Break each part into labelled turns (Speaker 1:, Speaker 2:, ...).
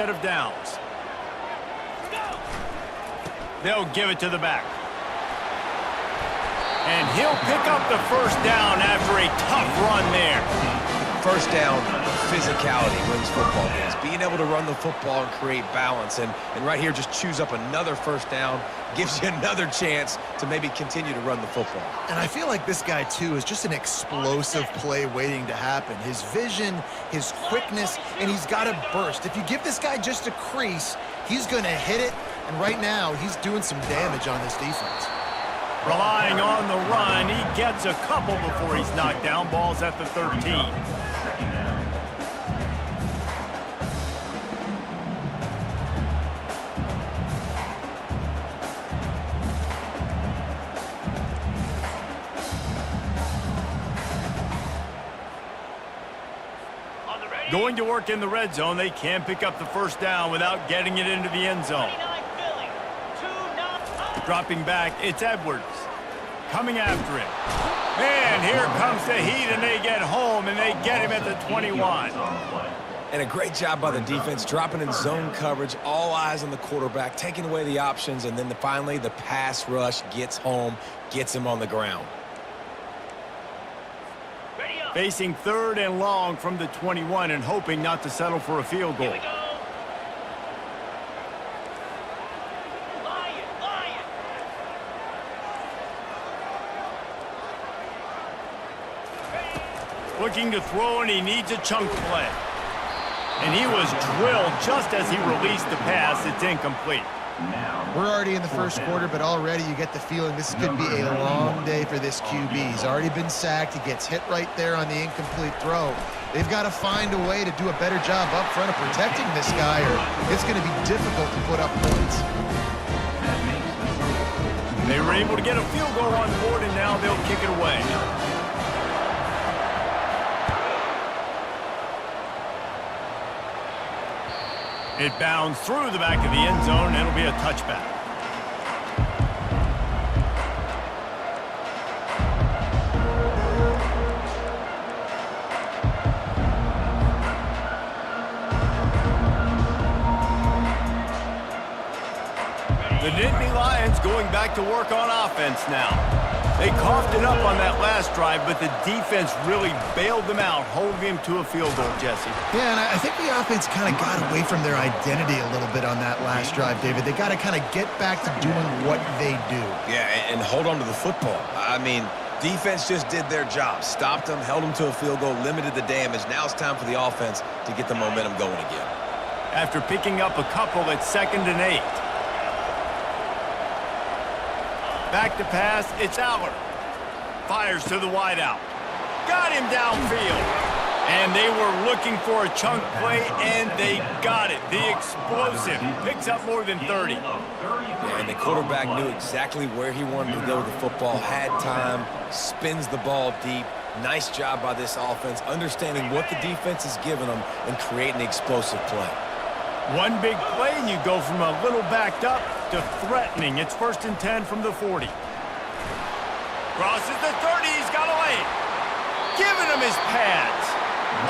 Speaker 1: set of downs. They'll give it to the back. And he'll pick up the first down after a tough run there.
Speaker 2: First down, physicality wins football games. Being able to run the football and create balance. And right here, just choose up another first down, gives you another chance to maybe continue to run the football.
Speaker 3: And I feel like this guy, too, is just an explosive play waiting to happen. His vision, his quickness, and he's got a burst. If you give this guy just a crease, he's going to hit it. And right now, he's doing some damage on this defense.
Speaker 1: Relying on the run, he gets a couple before he's knocked down. Ball's at the 13. Going to work in the red zone, they can't pick up the first down without getting it into the end zone. Dropping back, it's Edwards. Coming after him. And here comes the heat, and they get home, and they get him at the 21.
Speaker 2: And a great job by the defense, dropping in zone coverage, all eyes on the quarterback, taking away the options, and then finally the pass rush gets home, gets him on the ground.
Speaker 1: Facing 3rd and long from the 21 and hoping not to settle for a field goal. Looking to throw, and he needs a chunk play. And he was drilled just as he released the pass. It's incomplete.
Speaker 3: We're already in the first quarter, but already you get the feeling this could be a long day for this QB. He's already been sacked. He gets hit right there on the incomplete throw. They've got to find a way to do a better job up front of protecting this guy, or it's going to be difficult to put up points.
Speaker 1: They were able to get a field goal on the board, and now they'll kick it away. It bounds through the back of the end zone, and it'll be a touchback. The Nittany Lions going back to work on offense now. They coughed it up on that last drive, but the defense really bailed them out, holding him to a field goal, Jesse.
Speaker 3: Yeah, and I think the offense kind of got away from their identity a little bit on that last drive, David. They got to kind of get back to doing what they do.
Speaker 2: Yeah, and hold on to the football. I mean, defense just did their job. Stopped them, held them to a field goal, limited the damage. Now it's time for the offense to get the momentum going again.
Speaker 1: After picking up a couple, it's 2nd and 8. Back to pass, it's Aller. Fires to the wideout. Got him downfield. And they were looking for a chunk play, and they got it. The explosive picks up more than 30.
Speaker 2: Yeah, and the quarterback knew exactly where he wanted to go with the football, had time, spins the ball deep. Nice job by this offense, understanding what the defense is giving them and creating the explosive play.
Speaker 1: One big play, and you go from a little backed up to threatening. It's 1st and 10 from the 40. Crosses the 30, he's got a lane. Giving him his pads.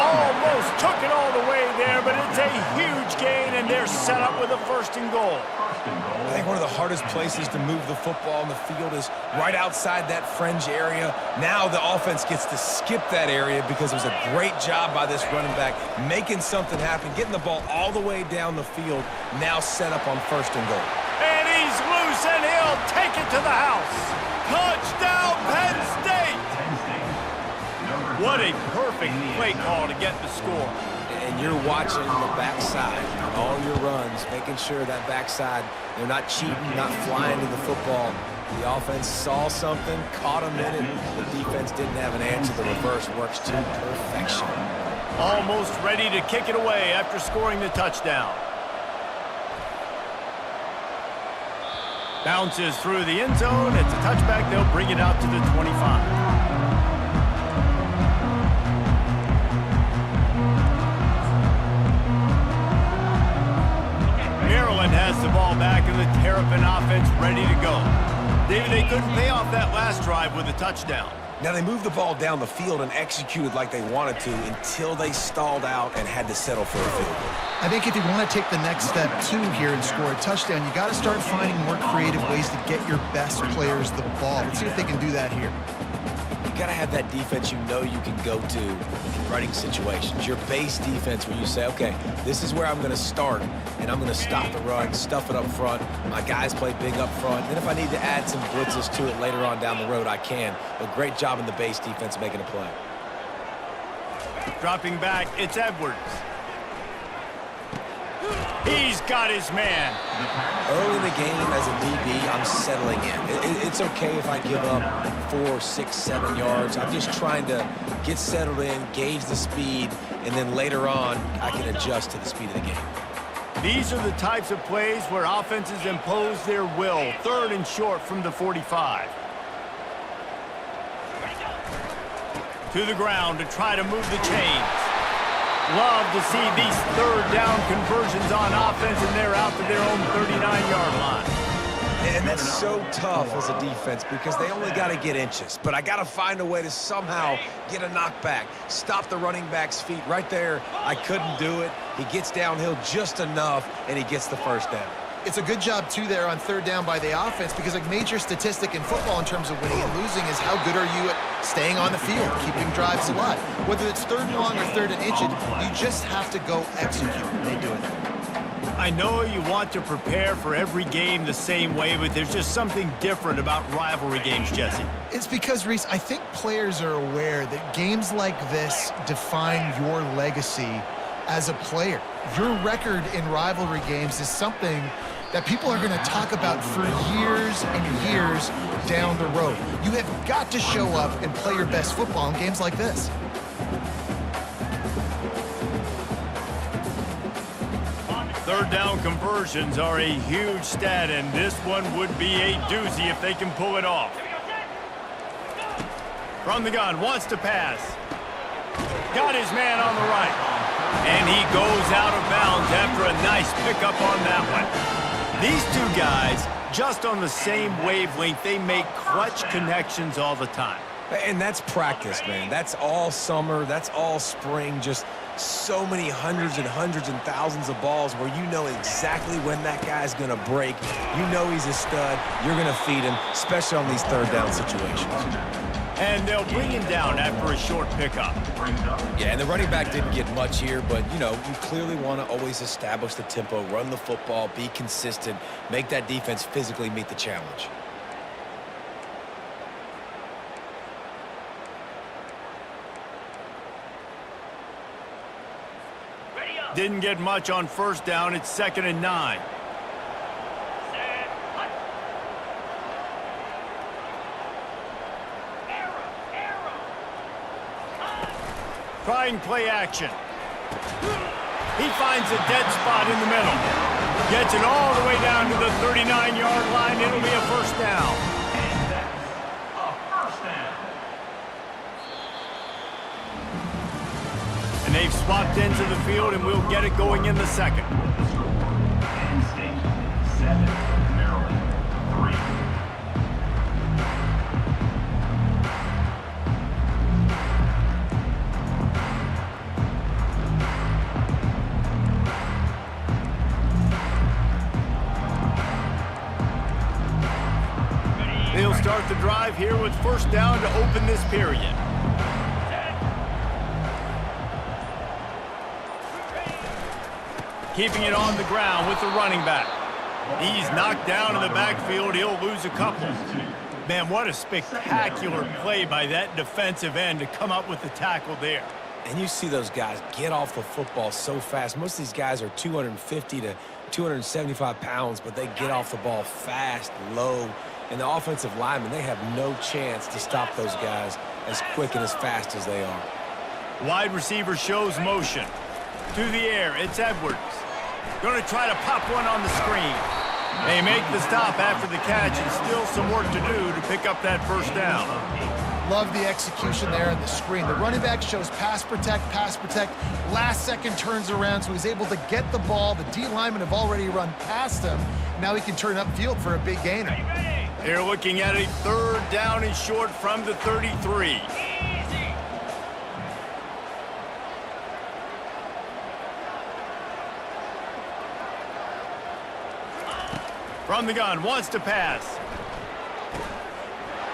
Speaker 1: Almost took it all the way there, but it's a huge gain, and they're set up with a 1st and goal.
Speaker 2: I think one of the hardest places to move the football in the field is right outside that fringe area. Now the offense gets to skip that area because it was a great job by this running back, making something happen, getting the ball all the way down the field, now set up on 1st and goal.
Speaker 1: And he's loose, and he'll take it to the house. Touchdown, Penn State! What a perfect play call to get the score.
Speaker 2: And you're watching the backside on all your runs, making sure that backside, they're not cheating, not flying to the football. The offense saw something, caught them in it. The defense didn't have an answer. The reverse works to perfection.
Speaker 1: Almost ready to kick it away after scoring the touchdown. Bounces through the end zone. It's a touchback. They'll bring it out to the 25. Maryland has the ball back, and the Terrapin offense ready to go. David, they couldn't pay off that last drive with a touchdown.
Speaker 2: Now, they moved the ball down the field and executed like they wanted to until they stalled out and had to settle for a field goal.
Speaker 3: I think if you want to take the next step, too, here and score a touchdown, you got to start finding more creative ways to get your best players the ball. Let's see if they can do that here.
Speaker 2: You got to have that defense you know you can go to in running situations. Your base defense where you say, okay, this is where I'm going to start, and I'm going to stop the run, stuff it up front. My guys play big up front. Then if I need to add some blitzes to it later on down the road, I can. But great job in the base defense making a play.
Speaker 1: Dropping back, it's Edwards. He's got his man.
Speaker 2: Early in the game as a DB, I'm settling in. It's okay if I give up 4, 6, 7 yards. I'm just trying to get settled in, gauge the speed, and then later on, I can adjust to the speed of the game.
Speaker 1: These are the types of plays where offenses impose their will. 3rd and short from the 45. To the ground to try to move the chains. Love to see these 3rd down conversions on offense, and they're out to their own 39-yard line.
Speaker 2: And that's so tough as a defense because they only got to get inches. But I got to find a way to somehow get a knockback, stop the running back's feet right there. I couldn't do it. He gets downhill just enough, and he gets the first down.
Speaker 3: It's a good job, too, there on 3rd down by the offense because a major statistic in football in terms of winning and losing is how good are you at staying on the field, keeping drives alive. Whether it's 3rd and long or 3rd and inches, you just have to go execute. They do it.
Speaker 1: I know you want to prepare for every game the same way, but there's just something different about rivalry games, Jesse.
Speaker 3: It's because, Reese, I think players are aware that games like this define your legacy as a player. Your record in rivalry games is something that people are going to talk about for years and years down the road. You have got to show up and play your best football in games like this.
Speaker 1: Third down conversions are a huge stat, and this one would be a doozy if they can pull it off. From the gun, wants to pass. Got his man on the right. And he goes out of bounds after a nice pickup on that one. These two guys, just on the same wavelength, they make clutch connections all the time.
Speaker 2: And that's practice, man. That's all summer. That's all spring. Just so many hundreds and thousands of balls where you know exactly when that guy's going to break. You know he's a stud. You're going to feed him, especially on these 3rd down situations.
Speaker 1: And they'll bring him down after a short pickup.
Speaker 2: Yeah, and the running back didn't get much here, but, you know, you clearly want to always establish the tempo, run the football, be consistent, make that defense physically meet the challenge.
Speaker 1: Didn't get much on 1st down. It's 2nd and 9. Trying play action. He finds a dead spot in the middle. Gets it all the way down to the 39-yard line. It'll be a 1st down. And they've swapped into the field, and we'll get it going in the 2nd. They'll start the drive here with 1st down to open this period. Keeping it on the ground with the running back. He's knocked down in the backfield. He'll lose a couple. Man, what a spectacular play by that defensive end to come up with the tackle there.
Speaker 2: And you see those guys get off the football so fast. Most of these guys are 250 to 275 pounds, but they get off the ball fast, low. And the offensive linemen, they have no chance to stop those guys as quick and as fast as they are.
Speaker 1: Wide receiver shows motion. To the air, it's Edwards. Going to try to pop one on the screen. They make the stop after the catch, and still some work to do to pick up that 1st down.
Speaker 3: Love the execution there on the screen. The running back shows pass protect. Last second turns around, so he's able to get the ball. The D linemen have already run past him. Now he can turn upfield for a big gainer.
Speaker 1: They're looking at a 3rd down and short from the 33. From the gun, wants to pass.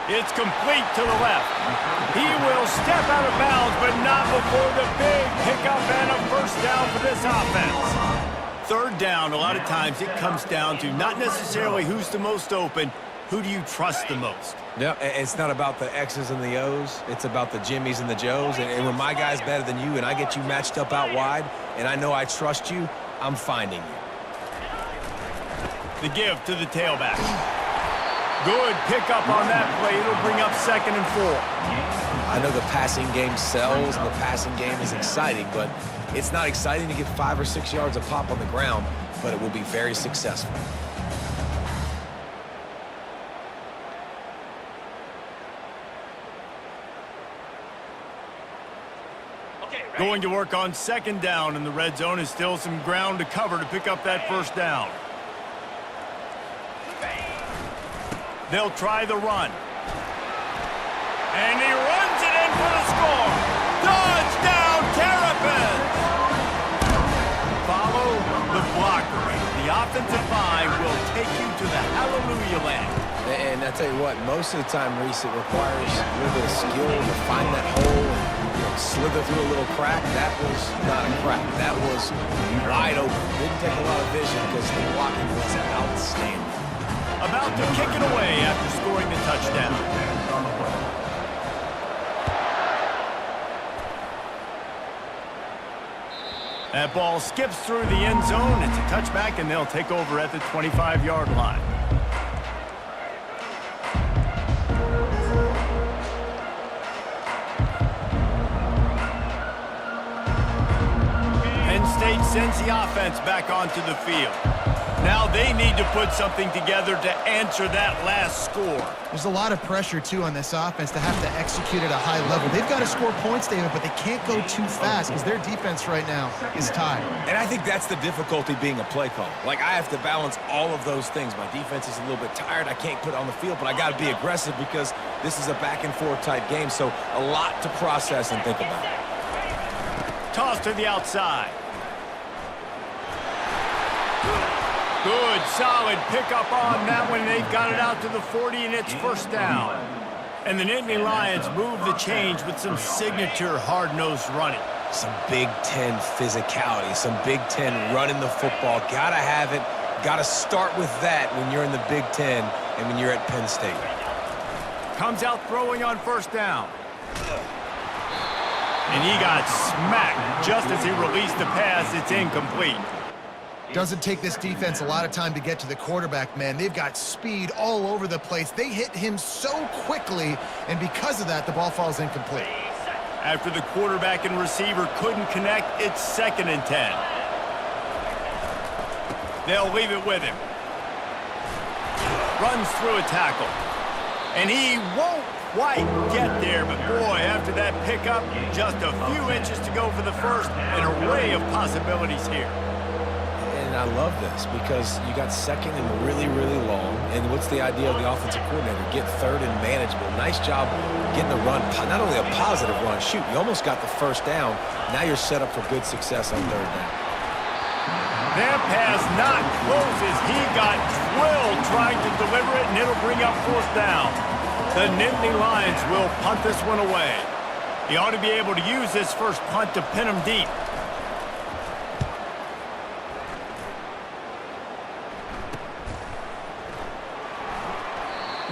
Speaker 1: It's complete to the left. He will step out of bounds, but not before the big pickup and a 1st down for this offense. 3rd down, a lot of times it comes down to not necessarily who's the most open, who do you trust the most?
Speaker 2: Yeah, it's not about the X's and the O's. It's about the Jimmies and the Joes. And when my guy's better than you and I get you matched up out wide and I know I trust you, I'm finding you.
Speaker 1: The give to the tailback. Good pickup on that play. It'll bring up 2nd and 4.
Speaker 2: I know the passing game sells and the passing game is exciting, but it's not exciting to get 5 or 6 yards a pop on the ground, but it will be very successful.
Speaker 1: Going to work on 2nd down, and the red zone is still some ground to cover to pick up that 1st down. They'll try the run. And he runs it in for the score. Touchdown, Terrapins! Follow the blocker. The offensive line will take you to the hallelujah land.
Speaker 2: And I tell you what, most of the time, Reese, it requires a little bit of skill to find that hole and slither through a little crack. That was not a crack. That was wide open. Didn't take a lot of vision because the blocking was outstanding.
Speaker 1: About to kick it away after scoring the touchdown. That ball skips through the end zone. It's a touchback, and they'll take over at the 25-yard line. Penn State sends the offense back onto the field. Now they need to put something together to answer that last score.
Speaker 3: There's a lot of pressure, too, on this offense to have to execute at a high level. They've got to score points, David, but they can't go too fast because their defense right now is tired.
Speaker 2: And I think that's the difficulty being a play call. Like, I have to balance all of those things. My defense is a little bit tired. I can't put it on the field, but I got to be aggressive because this is a back-and-forth type game, so a lot to process and think about.
Speaker 1: Toss to the outside. Good, solid pickup on that one. They've got it out to the 40, and it's 1st down. And the Nittany Lions move the change with some signature hard-nosed running.
Speaker 2: Some Big Ten physicality, some Big Ten running the football. Gotta have it. Gotta start with that when you're in the Big Ten and when you're at Penn State.
Speaker 1: Comes out throwing on 1st down. And he got smacked just as he released the pass. It's incomplete.
Speaker 3: Doesn't take this defense a lot of time to get to the quarterback, man. They've got speed all over the place. They hit him so quickly, and because of that, the ball falls incomplete.
Speaker 1: After the quarterback and receiver couldn't connect, it's 2nd and 10. They'll leave it with him. Runs through a tackle. And he won't quite get there, but boy, after that pickup, just a few inches to go for the 1st, an array of possibilities here.
Speaker 2: And I love this because you got 2nd and really, really long. And what's the idea of the offensive coordinator? Get 3rd and manageable. Nice job getting the run. Not only a positive run, shoot, you almost got the 1st down. Now you're set up for good success on 3rd down.
Speaker 1: That pass not closes. He got drilled trying to deliver it, and it'll bring up 4th down. The Nittany Lions will punt this one away. He ought to be able to use this first punt to pin him deep.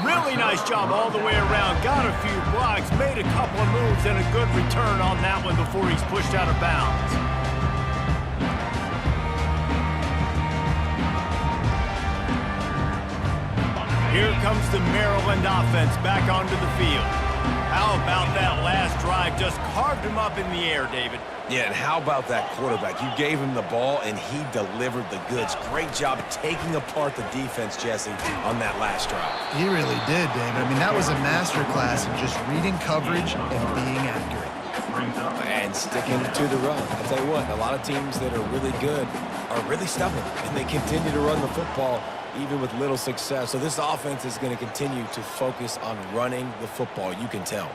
Speaker 1: Really nice job all the way around. Got a few blocks, made a couple of moves, and a good return on that one before he's pushed out of bounds. Here comes the Maryland offense back onto the field. How about that last drive? Just carved him up in the air, David.
Speaker 2: Yeah, and how about that quarterback? You gave him the ball, and he delivered the goods. Great job taking apart the defense, Jesse, on that last drive.
Speaker 3: He really did, David. I mean, that was a masterclass in just reading coverage and being accurate.
Speaker 2: And sticking to the run. I'll tell you what, a lot of teams that are really good are really stubborn, and they continue to run the football. even with little success. So this offense is going to continue to focus on running the football. You can tell.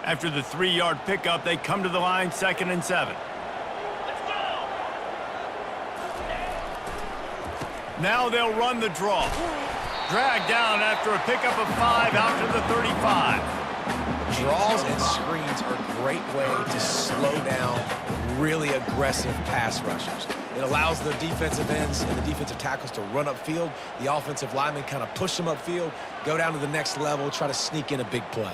Speaker 1: After the 3-yard pickup, they come to the line, 2nd and 7. Now they'll run the draw. Dragged down after a pickup of 5 out to the 35.
Speaker 2: Draws and screens are a great way to slow down really aggressive pass rushers. It allows the defensive ends and the defensive tackles to run upfield. The offensive linemen kind of push them upfield, go down to the next level, try to sneak in a big play.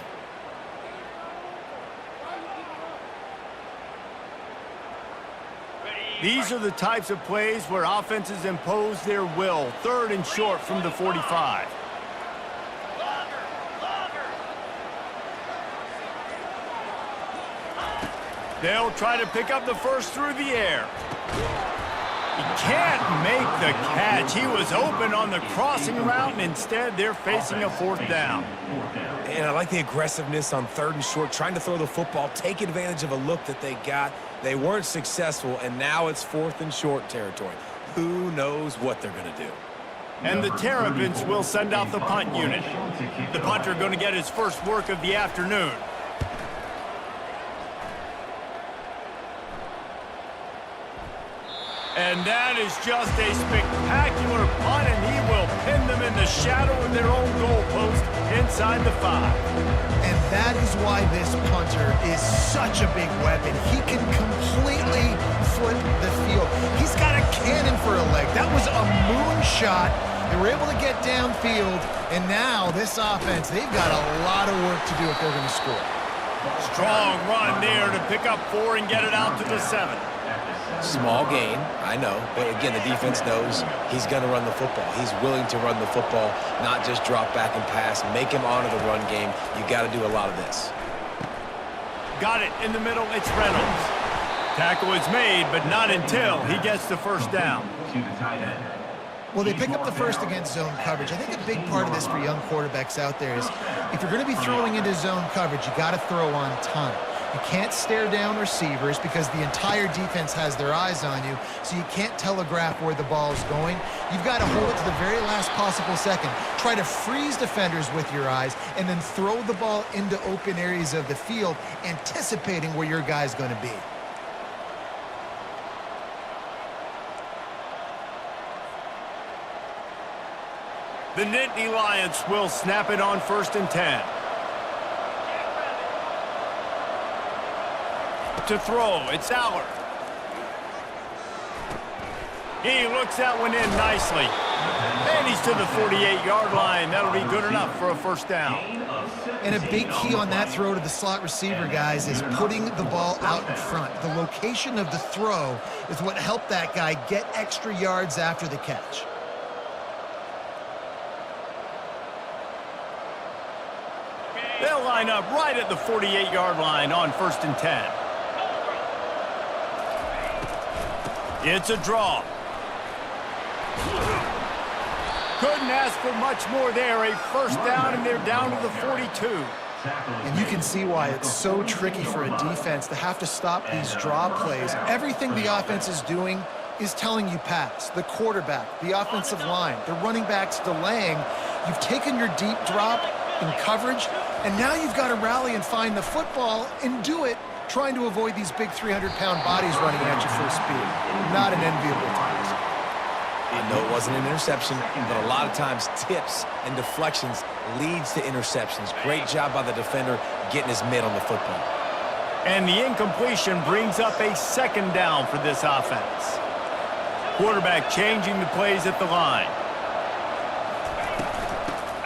Speaker 1: These are the types of plays where offenses impose their will. 3rd and short from the 45. They'll try to pick up the first through the air. He can't make the catch. He was open on the crossing route, and instead they're facing a 4th down.
Speaker 2: And I like the aggressiveness on 3rd and short, trying to throw the football, take advantage of a look that they got. They weren't successful, and now it's 4th and short territory. Who knows what they're going to do?
Speaker 1: And the Terrapins will send out the punt unit. The punter going to get his first work of the afternoon. And that is just a spectacular punt, and he will pin them in the shadow of their own goalpost inside the 5.
Speaker 3: And that is why this punter is such a big weapon. He can completely flip the field. He's got a cannon for a leg. That was a moonshot. They were able to get downfield, and now this offense, they've got a lot of work to do if they're going to score.
Speaker 1: Strong run there to pick up 4 and get it out to the 7.
Speaker 2: Small gain, I know, but again, the defense knows he's going to run the football. He's willing to run the football, not just drop back and pass, make him honor the run game. You got to do a lot of this.
Speaker 1: Got it in the middle, it's Reynolds. Tackle is made, but not until he gets the first down.
Speaker 3: Well, they pick up the first against zone coverage. I think a big part of this for young quarterbacks out there is if you're going to be throwing into zone coverage, you got to throw on time. You can't stare down receivers because the entire defense has their eyes on you, so you can't telegraph where the ball is going. You've got to hold it to the very last possible second. Try to freeze defenders with your eyes and then throw the ball into open areas of the field, anticipating where your guy's going to be.
Speaker 1: The Nittany Lions will snap it on 1st and 10. To throw, it's Aller. He looks that one in nicely. And he's to the 48-yard line. That'll be good enough for a first down.
Speaker 3: And a big key on that throw to the slot receiver, guys, is putting the ball out in front. The location of the throw is what helped that guy get extra yards after the catch.
Speaker 1: They'll line up right at the 48-yard line on 1st and 10. It's a draw. Couldn't ask for much more there. A first down, and they're down to the 42.
Speaker 3: And you can see why it's so tricky for a defense to have to stop these draw plays. Everything the offense is doing is telling you pass. The quarterback, the offensive line, the running backs delaying. You've taken your deep drop in coverage, and now you've got to rally and find the football and do it, trying to avoid these big 300-pound bodies running at you full speed. Not an enviable task.
Speaker 2: I know it wasn't an interception, but a lot of times tips and deflections leads to interceptions. Great job by the defender getting his mitt on the football.
Speaker 1: And the incompletion brings up a 2nd down for this offense. Quarterback changing the plays at the line.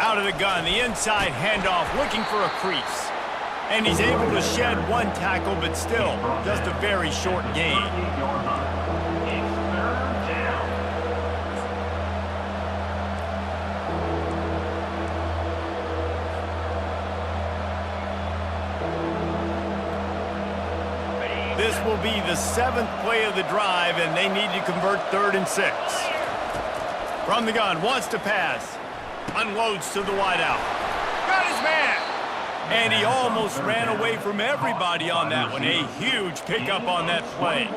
Speaker 1: Out of the gun, the inside handoff, looking for a crease. And he's able to shed 1 tackle, but still just a very short gain. This will be the 7th play of the drive, and they need to convert 3rd and 6. From the gun, wants to pass. Unloads to the wideout. Got his man. And he almost ran away from everybody on that one. A huge pickup on that play.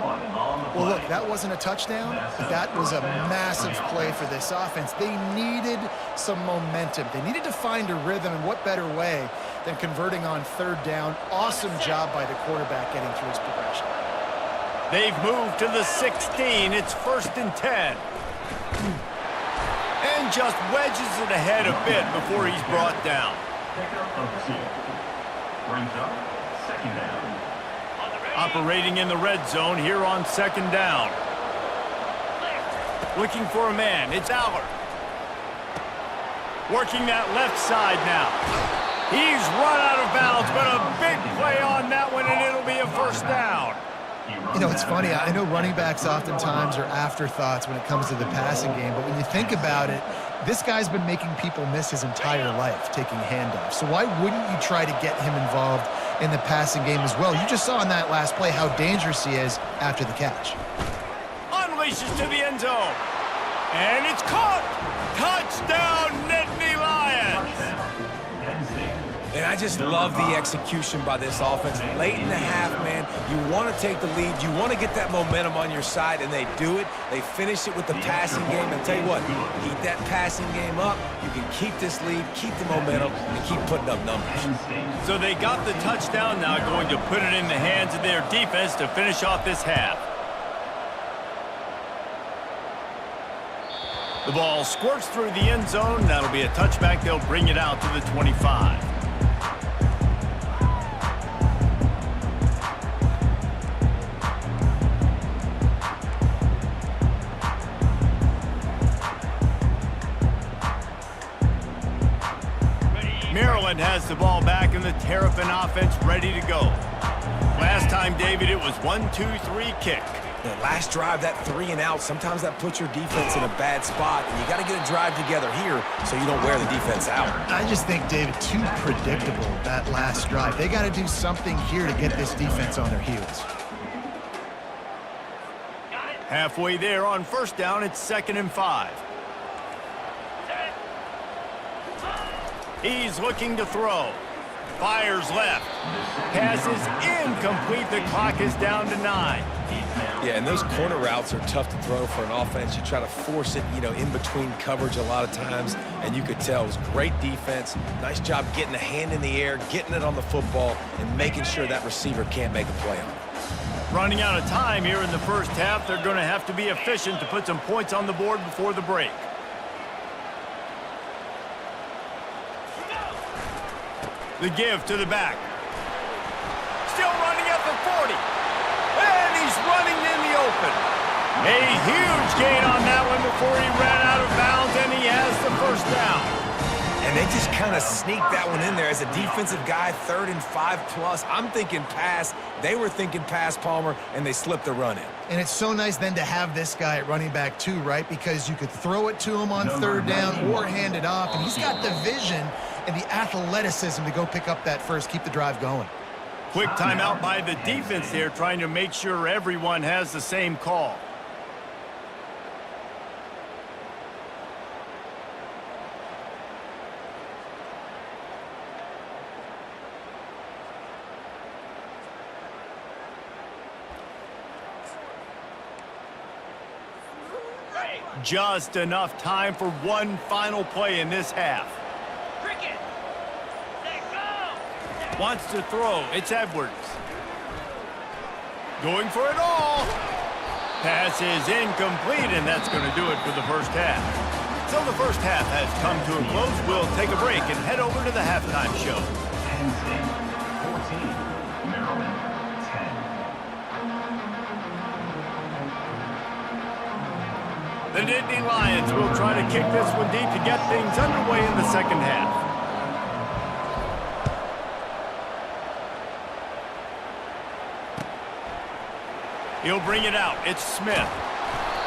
Speaker 3: Well, look, that wasn't a touchdown, but that was a massive play for this offense. They needed some momentum. They needed to find a rhythm, and what better way than converting on third down. Awesome job by the quarterback getting through his progression.
Speaker 1: They've moved to the 16. It's 1st and 10. And just wedges it ahead a bit before he's brought down. Operating in the red zone here on 2nd down. Looking for a man. It's Aller. Working that left side now. He's run out of bounds, but a big play on that one, and it'll be a 1st down.
Speaker 3: You know, it's funny. I know running backs oftentimes are afterthoughts when it comes to the passing game, but when you think about it, this guy's been making people miss his entire life taking handoffs. So why wouldn't you try to get him involved in the passing game as well? You just saw in that last play how dangerous he is after the catch.
Speaker 1: Unleashes to the end zone. And it's caught. Touchdown, Nittany Lions.
Speaker 2: And I just love the execution by this offense. Late in the half, man, you want to take the lead. You want to get that momentum on your side, and they do it. They finish it with the passing game. And tell you what, keep that passing game up. You can keep this lead, keep the momentum, and keep putting up numbers.
Speaker 1: So they got the touchdown, now going to put it in the hands of their defense to finish off this half. The ball squirts through the end zone. That'll be a touchback. They'll bring it out to the 25. Maryland has the ball back, and the Terrapin offense ready to go. Last time, David, it was 1-2-3 kick.
Speaker 2: The last drive, that 3 and out, sometimes that puts your defense in a bad spot, and you got to get a drive together here so you don't wear the defense out.
Speaker 3: I just think, David, too predictable, that last drive. They got to do something here to get this defense on their heels.
Speaker 1: Halfway there on 1st down, it's 2nd and 5. He's looking to throw. Fires left. Pass is incomplete. The clock is down to 9.
Speaker 2: Yeah, and those corner routes are tough to throw for an offense. You try to force it, in between coverage a lot of times, and you could tell it was great defense. Nice job getting a hand in the air, getting it on the football, and making sure that receiver can't make a play on it.
Speaker 1: Running out of time here in the 1st half. They're going to have to be efficient to put some points on the board before the break. The give to the back. Still running at the 40. And he's running in the open. A huge gain on that one before he ran out of bounds, and he has the 1st down.
Speaker 2: And they just kind of sneaked that one in there as a defensive guy, 3rd and 5+. I'm thinking pass. They were thinking pass, Palmer, and they slipped the run in.
Speaker 3: And it's so nice then to have this guy at running back too, right? Because you could throw it to him on 3rd down or hand it off, and he's got the vision and the athleticism to go pick up that first, keep the drive going.
Speaker 1: Quick timeout by the defense there, trying to make sure everyone has the same call. Just enough time for one final play in this half. Wants to throw. It's Edwards. Going for it all. Pass is incomplete, and that's going to do it for the 1st half. So the 1st half has come to a close. We'll take a break and head over to the halftime show.
Speaker 4: Penn State 14, Maryland 10.
Speaker 1: The Nittany Lions will try to kick this one deep to get things underway in the 2nd half. He'll bring it out. It's Smith.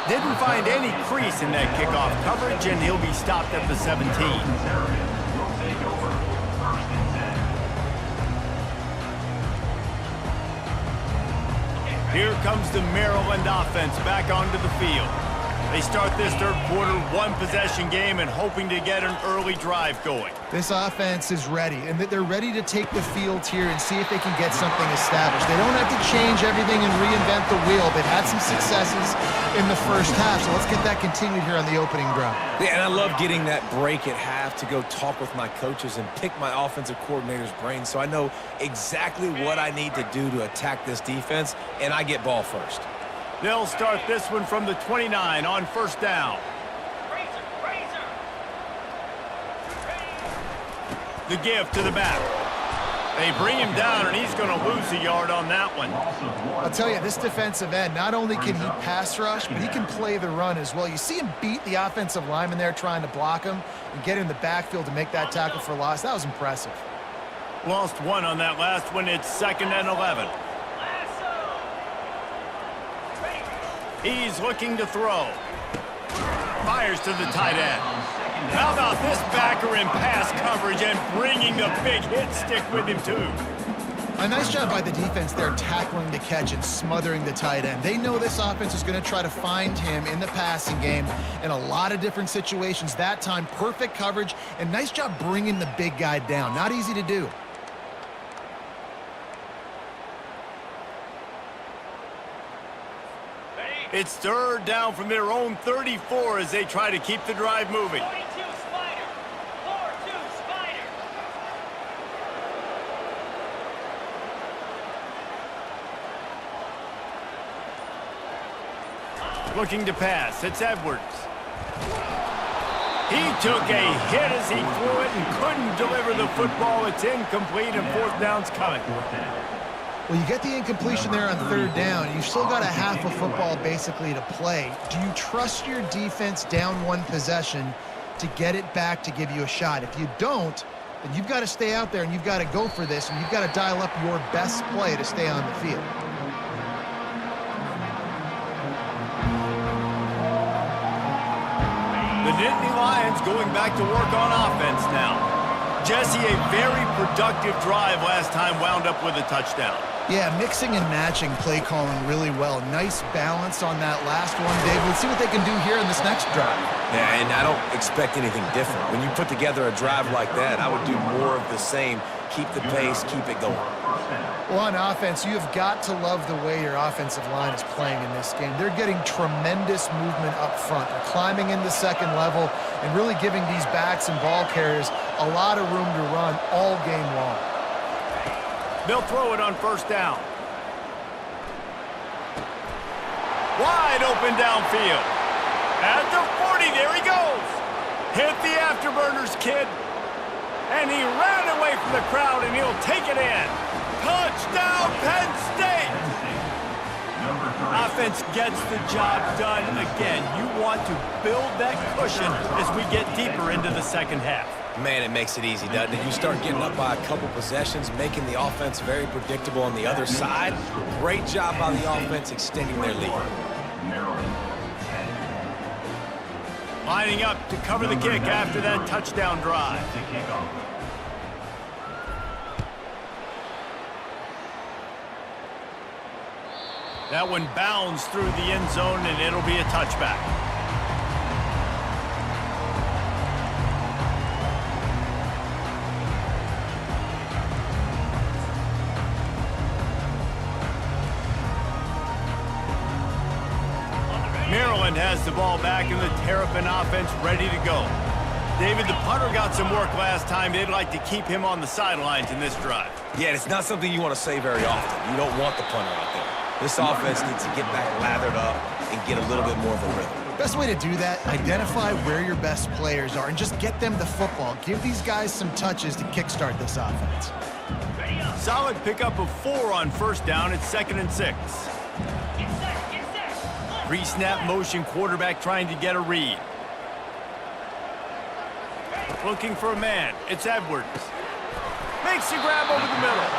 Speaker 1: Didn't find any crease in that kickoff coverage, and he'll be stopped at the 17. Here comes the Maryland offense back onto the field. They start this third quarter one-possession game and hoping to get an early drive going.
Speaker 3: This offense is ready, and they're ready to take the field here and see if they can get something established. They don't have to change everything and reinvent the wheel. They've had some successes in the first half, so let's get that continued here on the opening drive.
Speaker 2: Yeah, and I love getting that break at half to go talk with my coaches and pick my offensive coordinator's brain so I know exactly what I need to do to attack this defense, and I get ball first.
Speaker 1: They'll start this one from the 29 on first down. The give to the back. They bring him down, and he's going to lose a yard on that one.
Speaker 3: I'll tell you, this defensive end, not only can he pass rush, but he can play the run as well. You see him beat the offensive lineman there trying to block him and get in the backfield to make that tackle for loss. That was impressive.
Speaker 1: Lost one on that last one. It's 2nd and 11. He's looking to throw. Fires to the tight end. How about this backer in pass coverage and bringing the big hit stick with him, too?
Speaker 3: A nice job by the defense there tackling the catch and smothering the tight end. They know this offense is going to try to find him in the passing game in a lot of different situations. That time, perfect coverage, and nice job bringing the big guy down. Not easy to do.
Speaker 1: It's 3rd down from their own 34 as they try to keep the drive moving.
Speaker 5: 42 Spider. 4-2 Spider.
Speaker 1: Looking to pass. It's Edwards. He took a hit as he threw it and couldn't deliver the football. It's incomplete, and 4th down's coming.
Speaker 3: Well, you get the incompletion there on 3rd down. You've still got a half of football basically to play. Do you trust your defense down one possession to get it back to give you a shot? If you don't, then you've got to stay out there and you've got to go for this, and you've got to dial up your best play to stay on the field.
Speaker 1: The Nittany Lions going back to work on offense now. Jesse, a very productive drive last time, wound up with a touchdown.
Speaker 3: Yeah, mixing and matching play calling really well. Nice balance on that last one, Dave. Let's see what they can do here in this next drive.
Speaker 2: Yeah, and I don't expect anything different. When you put together a drive like that, I would do more of the same. Keep the pace, keep it going.
Speaker 3: Well, on offense, you have got to love the way your offensive line is playing in this game. They're getting tremendous movement up front. They're climbing into second level and really giving these backs and ball carriers a lot of room to run all game long.
Speaker 1: They'll throw it on 1st down. Wide open downfield. At the 40, there he goes. Hit the afterburners, kid. And he ran away from the crowd, and he'll take it in. Touchdown, Penn State! Offense gets the job done again. You want to build that cushion as we get deeper into the second half.
Speaker 2: Man, it makes it easy, doesn't it? You start getting up by a couple possessions, making the offense very predictable on the other side. Great job by the offense extending their lead.
Speaker 1: Lining up to cover the kick after that touchdown drive. That one bounds through the end zone, and it'll be a touchback. Maryland has the ball back, and the Terrapin offense ready to go. David, the punter got some work last time. They'd like to keep him on the sidelines in this drive.
Speaker 2: Yeah, it's not something you want to say very often. You don't want the punter out there. This offense needs to get back lathered up and get a little bit more of a rhythm.
Speaker 3: Best way to do that, identify where your best players are and just get them the football. Give these guys some touches to kickstart this offense.
Speaker 1: Solid pickup of 4 on 1st down. It's 2nd and 6. Pre-snap motion, quarterback trying to get a read. Looking for a man. It's Edwards. Makes the grab over the middle.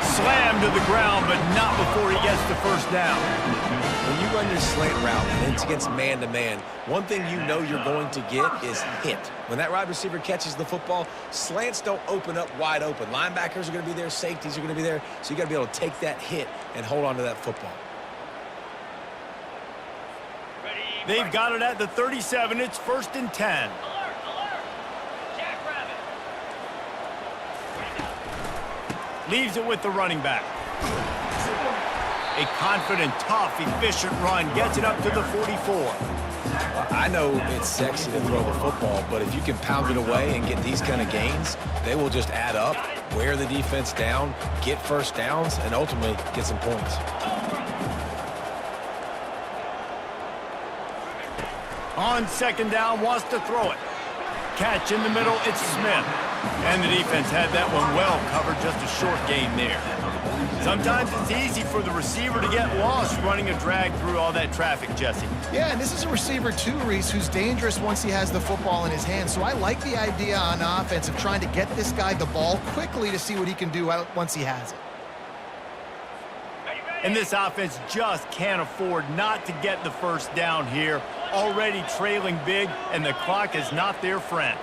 Speaker 1: Slammed to the ground, but not before he gets the 1st down.
Speaker 2: When you run your slant route and it's against man-to-man, one thing you know you're going to get is hit. When that wide receiver catches the football, slants don't open up wide open. Linebackers are going to be there, safeties are going to be there, so you got to be able to take that hit and hold on to that football.
Speaker 1: They've got it at the 37. It's 1st and 10.
Speaker 5: Alert, alert. Jackrabbit.
Speaker 1: Leaves it with the running back. A confident, tough, efficient run gets it up to the 44.
Speaker 2: I know it's sexy to throw the football, but if you can pound it away and get these kind of gains, they will just add up, wear the defense down, get first downs, and ultimately get some points.
Speaker 1: On 2nd down, wants to throw it. Catch in the middle, it's Smith. And the defense had that one well covered, just a short gain there. Sometimes it's easy for the receiver to get lost running a drag through all that traffic, Jesse.
Speaker 3: Yeah, and this is a receiver too, Reese, who's dangerous once he has the football in his hands. So I like the idea on offense of trying to get this guy the ball quickly to see what he can do once he has it.
Speaker 1: And this offense just can't afford not to get the first down here. Already trailing big, and the clock is not their friend.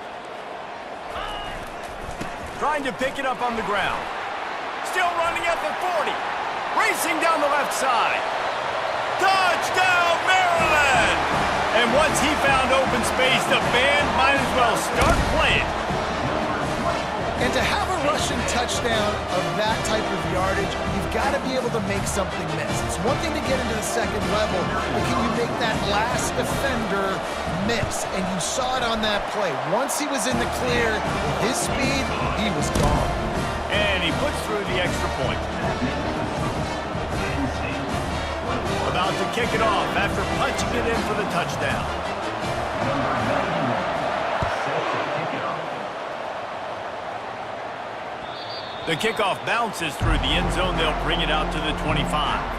Speaker 1: Trying to pick it up on the ground. Still running at the 40. Racing down the left side. Touchdown, Maryland! And once he found open space, the band might as well start playing.
Speaker 3: And to have a rushing touchdown of that type of yardage, you've got to be able to make something miss. It's one thing to get into the second level, but can you make that last defender miss? And you saw it on that play. Once he was in the clear, with his speed, he was gone.
Speaker 1: And he puts through the extra point. About to kick it off after punching it in for the touchdown. The kickoff bounces through the end zone. They'll bring it out to the 25.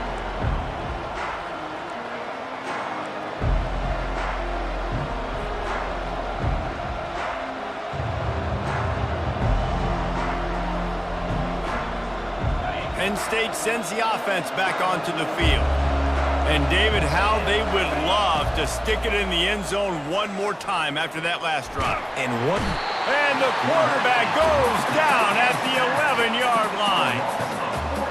Speaker 1: Penn State sends the offense back onto the field. And David, how they would love to stick it in the end zone one more time after that last drive.
Speaker 2: And
Speaker 1: the quarterback goes down at the 11-yard line.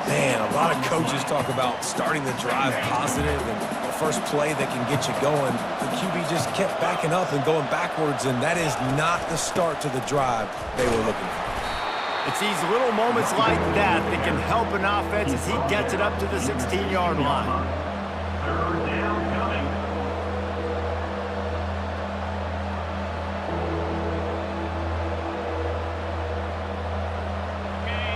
Speaker 2: man, a lot of coaches talk about starting the drive positive and the first play that can get you going. The QB just kept backing up and going backwards, and that is not the start to the drive they were looking for.
Speaker 1: It's these little moments like that that can help an offense as he gets it up to the 16-yard line.
Speaker 4: Third down coming.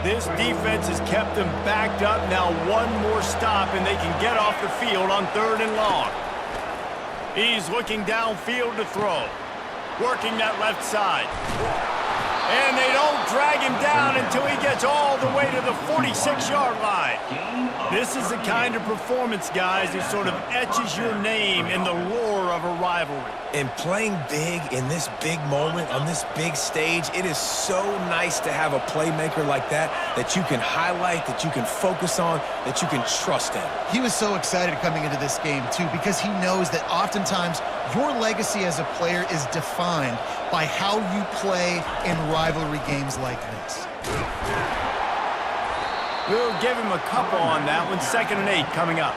Speaker 1: This defense has kept them backed up. Now one more stop, and they can get off the field on 3rd and long. He's looking downfield to throw. Working that left side. And they don't drag him down until he gets all the way to the 46-yard line. This is the kind of performance, guys, that sort of etches your name in the roar of a rivalry.
Speaker 2: And playing big in this big moment, on this big stage, it is so nice to have a playmaker like that you can highlight, that you can focus on, that you can trust in.
Speaker 3: He was so excited coming into this game, too, because he knows that oftentimes your legacy as a player is defined by how you play in rivalry games like this.
Speaker 1: We'll give him a couple on that one. 2nd and 8 coming up.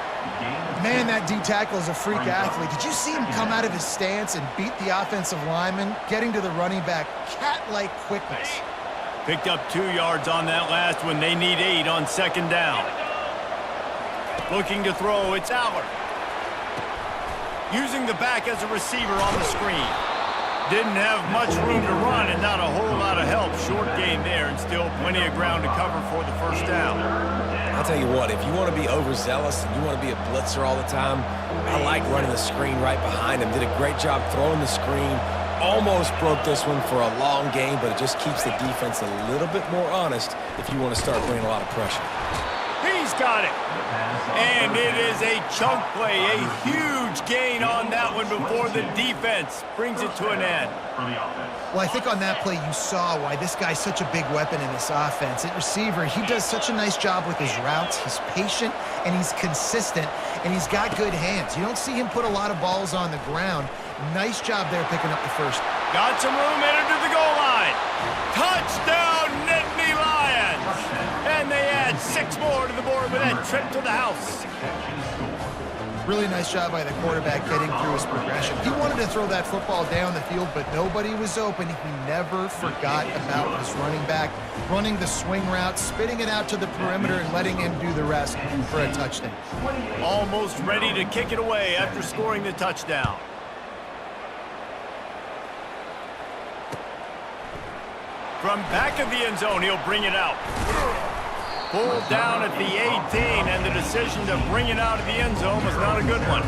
Speaker 3: Man, that D-tackle is a freak athlete. Did you see him come out of his stance and beat the offensive lineman, getting to the running back, cat-like quickness?
Speaker 1: Picked up 2 yards on that last one. They need 8 on 2nd down. Looking to throw, it's Allard. Using the back as a receiver on the screen. Didn't have much room to run and not a whole lot of help. Short gain there and still plenty of ground to cover for the 1st down.
Speaker 2: I'll tell you what, if you want to be overzealous and you want to be a blitzer all the time, I like running the screen right behind him. Did a great job throwing the screen. Almost broke this one for a long game, but it just keeps the defense a little bit more honest if you want to start bringing a lot of pressure.
Speaker 1: He's got it. And it is a chunk play, a huge gain on that one before the defense brings it to an end.
Speaker 3: Well, I think on that play you saw why this guy's such a big weapon in this offense. At receiver, he does such a nice job with his routes. He's patient, and he's consistent, and he's got good hands. You don't see him put a lot of balls on the ground. Nice job there picking up the first.
Speaker 1: Got some room, entered to the goal line. Touchdown, Nittany Lions! And they add 6 more to the board with that trip to the house.
Speaker 3: Really nice job by the quarterback getting through his progression. He wanted to throw that football down the field, but nobody was open. He never forgot about his running back, running the swing route, spitting it out to the perimeter, and letting him do the rest for a touchdown.
Speaker 1: Almost ready to kick it away after scoring the touchdown. From back of the end zone, he'll bring it out. Pulled down at the 18, and the decision to bring it out of the end zone was not a good one.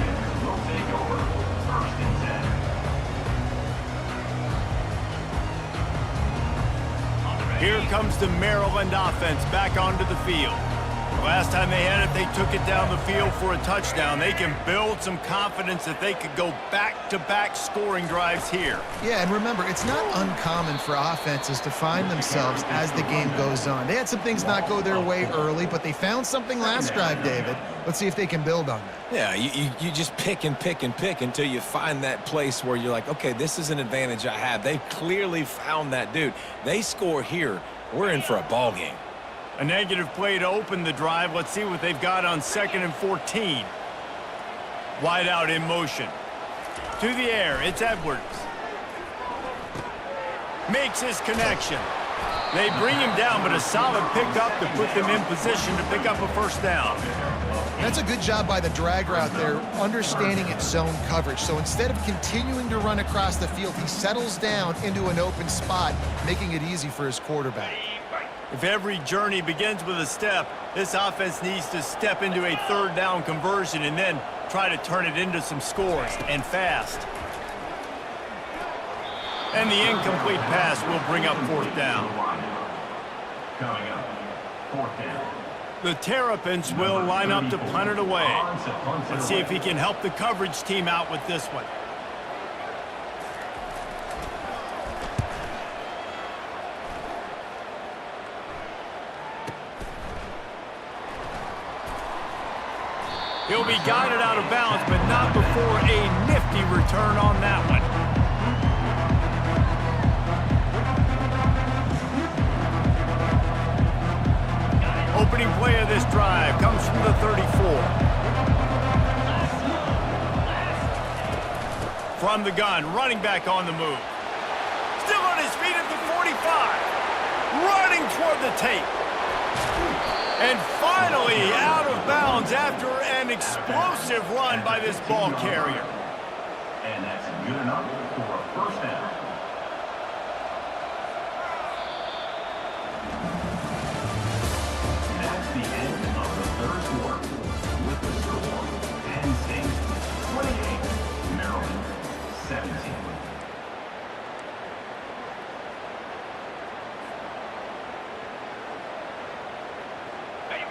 Speaker 1: Here comes the Maryland offense back onto the field. Last time they had it, they took it down the field for a touchdown. They can build some confidence that they could go back-to-back scoring drives here.
Speaker 3: Yeah, and remember, it's not uncommon for offenses to find themselves as the game goes on. They had some things not go their way early, but they found something last drive, David. Let's see if they can build on that.
Speaker 2: Yeah, you just pick and pick and pick until you find that place where you're like, okay, this is an advantage I have. They've clearly found that dude. They score here, we're in for a ball game.
Speaker 1: A negative play to open the drive. Let's see what they've got on 2nd and 14. Wide out in motion. To the air, it's Edwards. Makes his connection. They bring him down, but a solid pickup to put them in position to pick up a first down.
Speaker 3: That's a good job by the drag route there, understanding its zone coverage. So instead of continuing to run across the field, he settles down into an open spot, making it easy for his quarterback.
Speaker 1: If every journey begins with a step, this offense needs to step into a 3rd down conversion and then try to turn it into some scores, and fast. And the incomplete pass will bring up 4th down.
Speaker 4: Coming up, 4th down.
Speaker 1: The Terrapins will line up to punt it away. Let's see if he can help the coverage team out with this one. He'll be guided out of bounds, but not before a nifty return on that one. Opening play of this drive comes from the 34. From the gun, running back on the move. Still on his feet at the 45. Running toward the tape. And finally out of bounds after an explosive run by this ball carrier.
Speaker 4: And that's good enough for a first down. That's the end of the 3rd quarter. With the score, Penn State 28, Maryland 17.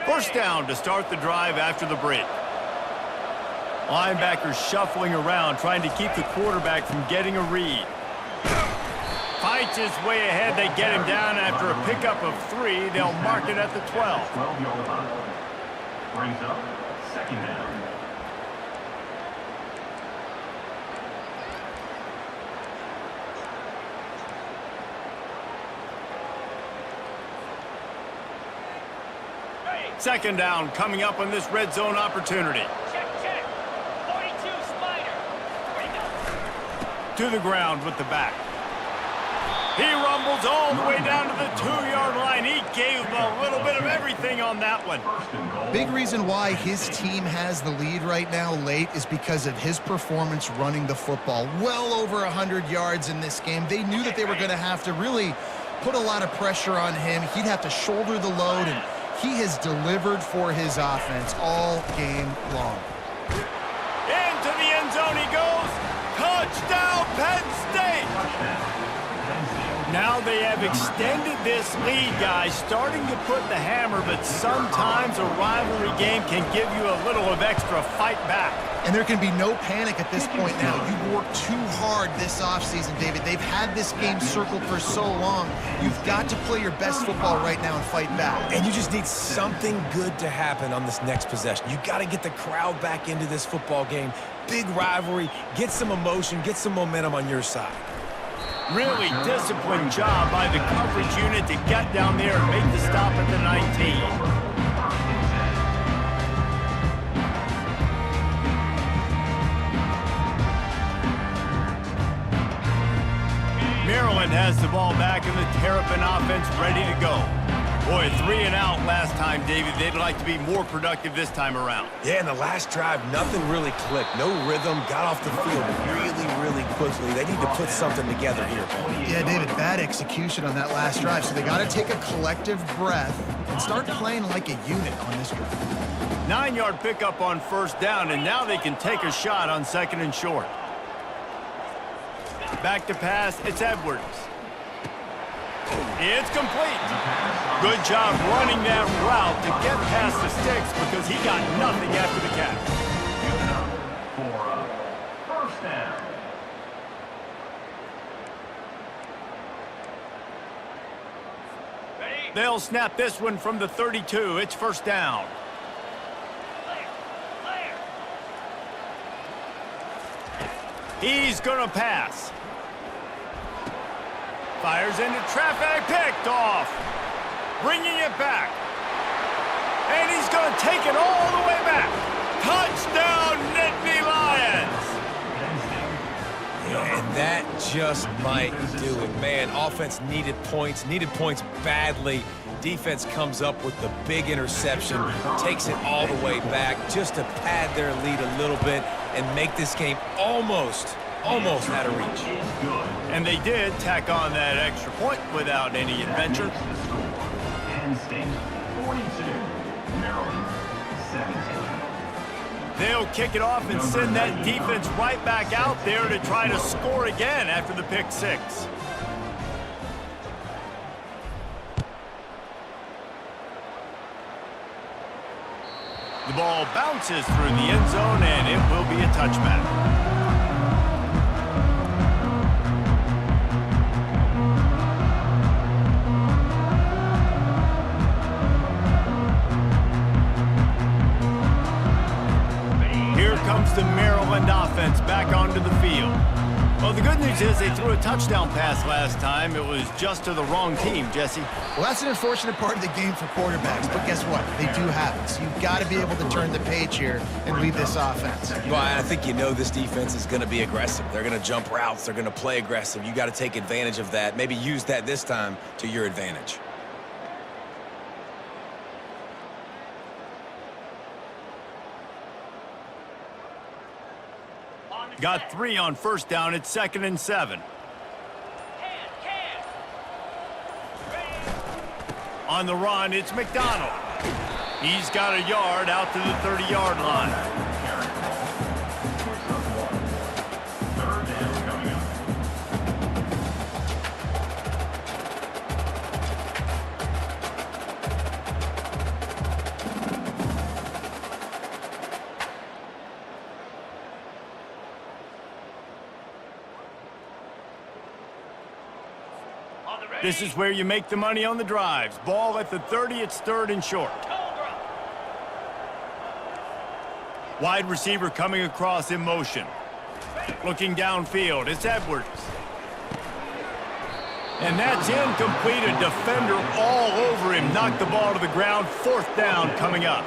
Speaker 1: First down to start the drive after the break. Linebackers shuffling around, trying to keep the quarterback from getting a read. Fights his way ahead. They get him down after a pickup of 3. They'll mark it at the 12.
Speaker 4: 12-yard line. Brings up 2nd down.
Speaker 1: Second down coming up on this red zone opportunity.
Speaker 5: Check, check. 42 Spider. Bring up.
Speaker 1: To the ground with the back. He rumbles all the way down to the 2-yard line. He gave a little bit of everything on that one.
Speaker 3: Big reason why his team has the lead right now late is because of his performance running the football. Well over 100 yards in this game. They knew that they were going to have to really put a lot of pressure on him. He'd have to shoulder the load, and he has delivered for his offense all game long.
Speaker 1: Into the end zone he goes. Touchdown, Penn State! Now they have extended this lead, guys, starting to put the hammer, but sometimes a rivalry game can give you a little of extra fight back.
Speaker 3: And there can be no panic at this point now. You've worked too hard this offseason, David. They've had this game circled for so long. You've got to play your best football right now and fight back.
Speaker 2: And you just need something good to happen on this next possession. You got to get the crowd back into this football game. Big rivalry, get some emotion, get some momentum on your side.
Speaker 1: Really disciplined job by the coverage unit to get down there and make the stop at the 19. Maryland has the ball back and the Terrapin offense ready to go. Boy, 3 and out last time, David. They'd like to be more productive this time around.
Speaker 2: Yeah, in the last drive, nothing really clicked. No rhythm, got off the field really quickly. They need to put something together here.
Speaker 3: Yeah, David, bad execution on that last drive, so they got to take a collective breath and start playing like a unit on this drive.
Speaker 1: 9-yard pickup on first down, and now they can take a shot on second and short. Back to pass, it's Edwards. It's complete. Good job running that route to get past the sticks because he got nothing after the catch.
Speaker 4: Given up for a first down.
Speaker 1: They'll snap this one from the 32. It's first down. He's going to pass. Fires into traffic, picked off. Bringing it back. And he's going to take it all the way back. Touchdown, Nittany Lions!
Speaker 2: Yeah, and that just might do it. Man, offense needed points badly. Defense comes up with the big interception, takes it all the way back just to pad their lead a little bit and make this game almost out of reach.
Speaker 1: And they did tack on that extra point without any adventure.
Speaker 4: Penn State 42, Maryland 17.
Speaker 1: They'll kick it off and send that defense right back out there to try to score again after the pick six. The ball bounces through the end zone, and it will be a touchback. Here comes the Maryland offense back onto the field. Well, the good news is they threw a touchdown pass last time. It was just to the wrong team, Jesse.
Speaker 3: Well, that's an unfortunate part of the game for quarterbacks, but guess what? They do have it. So you've got to be able to turn the page here and lead this offense.
Speaker 2: Well, I think you know this defense is going to be aggressive. They're going to jump routes. They're going to play aggressive. You got to take advantage of that. Maybe use that this time to your advantage.
Speaker 1: Got 3 on first down. It's 2nd and 7. On the run, it's McDonald. He's got a yard out to the 30-yard line.
Speaker 4: Third down coming up.
Speaker 1: This is where you make the money on the drives. Ball at the 30, it's 3rd and short. Wide receiver coming across in motion. Looking downfield, it's Edwards. And that's incomplete. A defender all over him. Knocked the ball to the ground. 4th down coming up.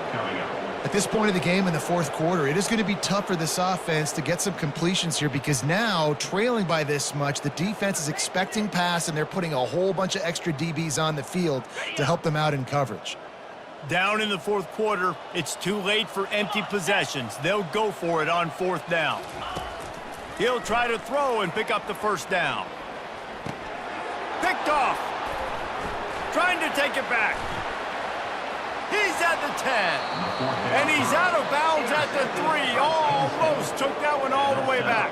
Speaker 3: At this point of the game in the 4th quarter, it is going to be tough for this offense to get some completions here because now, trailing by this much, the defense is expecting pass, and they're putting a whole bunch of extra DBs on the field to help them out in coverage.
Speaker 1: Down in the 4th quarter, it's too late for empty possessions. They'll go for it on 4th down. He'll try to throw and pick up the 1st down. Picked off. Trying to take it back. He's at the 10, and he's out of bounds at the 3. Almost took that one all the way back.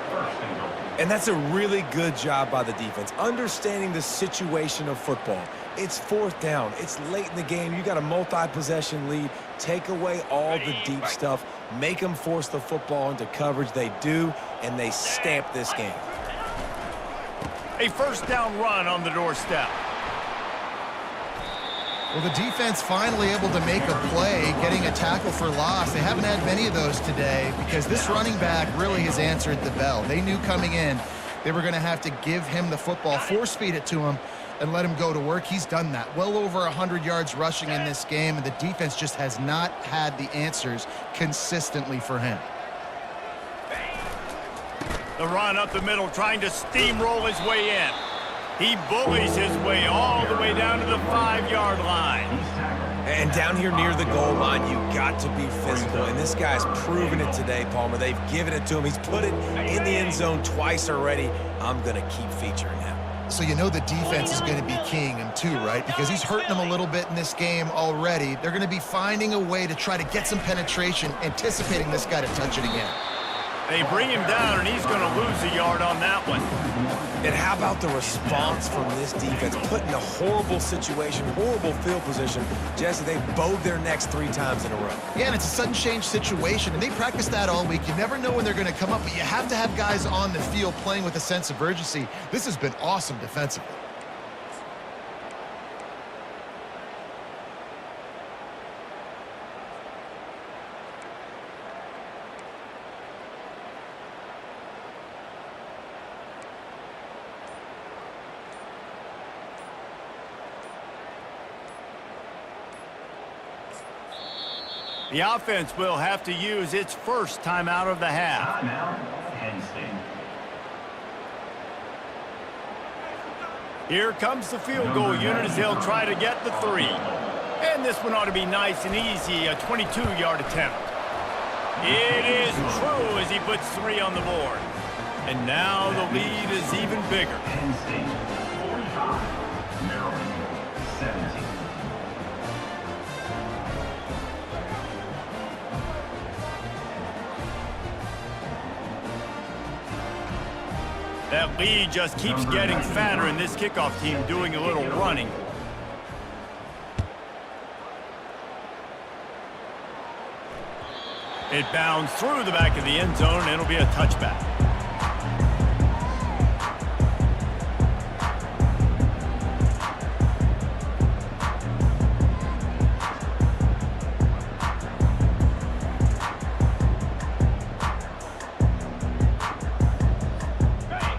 Speaker 2: And that's a really good job by the defense, understanding the situation of football. It's 4th down. It's late in the game. You got a multi-possession lead. Take away all the deep stuff. Make them force the football into coverage. They do, and they stamp this game.
Speaker 1: A 1st down run on the doorstep.
Speaker 3: Well, the defense finally able to make a play, getting a tackle for loss. They haven't had many of those today because this running back really has answered the bell. They knew coming in they were going to have to give him the football, force-feed it to him, and let him go to work. He's done that. Well over 100 yards rushing in this game, and the defense just has not had the answers consistently for him.
Speaker 1: The run up the middle, trying to steamroll his way in. He bullies his way all the way down to the 5-yard line.
Speaker 4: He's tackled.
Speaker 2: And down here near the goal line, you got to be physical. And this guy's proven it today, Palmer. They've given it to him. He's put it in the end zone twice already. I'm going to keep featuring him.
Speaker 3: So you know the defense is going to be keying him too, right? Because he's hurting them a little bit in this game already. They're going to be finding a way to try to get some penetration, anticipating this guy to touch it again.
Speaker 1: They bring him down, and he's going to lose a yard on that one.
Speaker 2: And how about the response from this defense? Put in a horrible situation, horrible field position. Jesse, they bowed their necks 3 times in a row.
Speaker 3: Yeah, and it's a sudden change situation, and they practice that all week. You never know when they're going to come up, but you have to have guys on the field playing with a sense of urgency. This has been awesome defensively.
Speaker 1: The offense will have to use its first timeout of the half.
Speaker 4: Timeout, Penn State.
Speaker 1: Here comes the field goal unit as they'll try to get the 3. And this one ought to be nice and easy, a 22-yard attempt. It is true as he puts 3 on the board. And now the lead is even bigger.
Speaker 4: Penn State, 45. Maryland, 17.
Speaker 1: That lead just keeps getting fatter, and this kickoff team doing a little running. It bounds through the back of the end zone, and it'll be a touchback.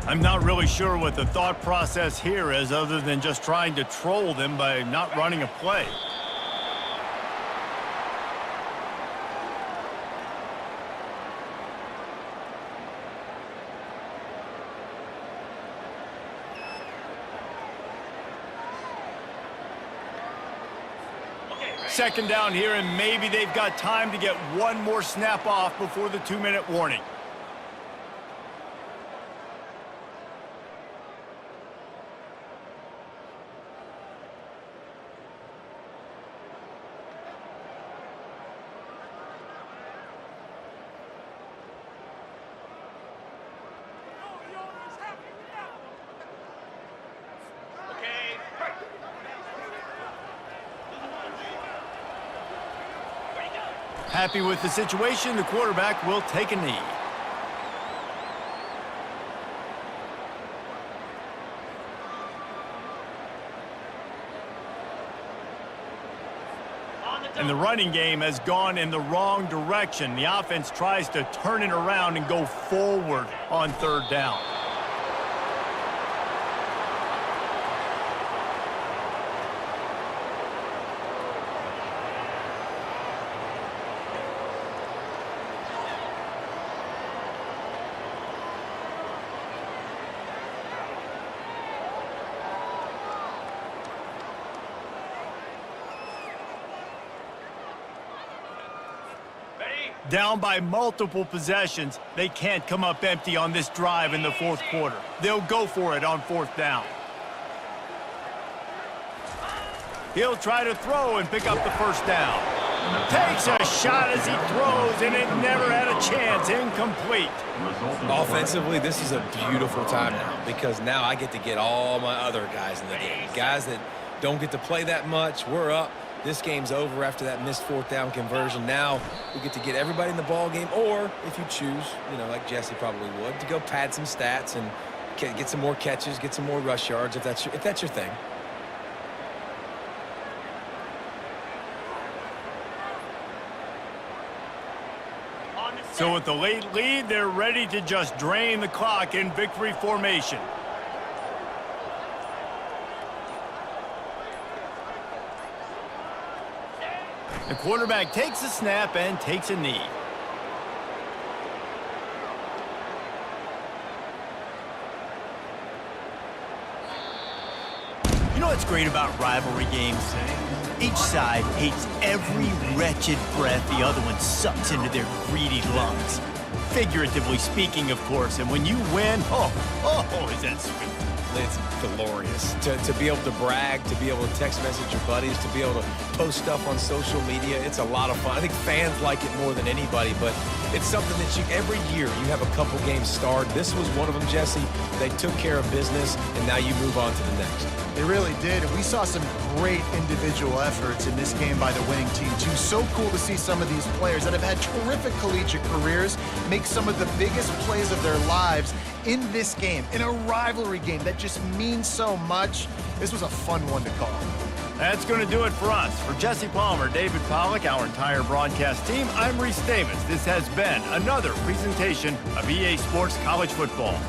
Speaker 1: I'm not really sure what the thought process here is other than just trying to troll them by not running a play. Second down here, and maybe they've got time to get one more snap off before the 2-minute warning. Happy with the situation, the quarterback will take a knee. And the running game has gone in the wrong direction. The offense tries to turn it around and go forward on 3rd down. Down by multiple possessions, they can't come up empty on this drive in the 4th quarter. They'll go for it on 4th down. He'll try to throw and pick up the 1st down. Takes a shot as he throws, and it never had a chance. Incomplete.
Speaker 2: Offensively, this is a beautiful time now because now I get to get all my other guys in the game. Guys that don't get to play that much, we're up. This game's over after that missed 4th down conversion. Now we get to get everybody in the ball game, or if you choose, you know, like Jesse probably would, to go pad some stats and get some more catches, get some more rush yards if that's your thing.
Speaker 1: So with the late lead, they're ready to just drain the clock in victory formation. The quarterback takes a snap and takes a knee. know what's great about rivalry games? Each side hates every wretched breath the other one sucks into their greedy lungs. Figuratively speaking, of course, and when you win, oh, is that sweet.
Speaker 2: It's glorious to be able to brag, to be able to text message your buddies, to be able to post stuff on social media. It's a lot of fun. I think fans like it more than anybody, but it's something that every year you have a couple games starred. This was one of them, Jesse. They took care of business, and now you move on to the next.
Speaker 3: They really did, and we saw some great individual efforts in this game by the winning team, too. So cool to see some of these players that have had terrific collegiate careers make some of the biggest plays of their lives in this game, in a rivalry game that just means so much. This was a fun one to call.
Speaker 1: That's going to do it for us. For Jesse Palmer, David Pollack, our entire broadcast team, I'm Reese Davis. This has been another presentation of EA Sports College Football.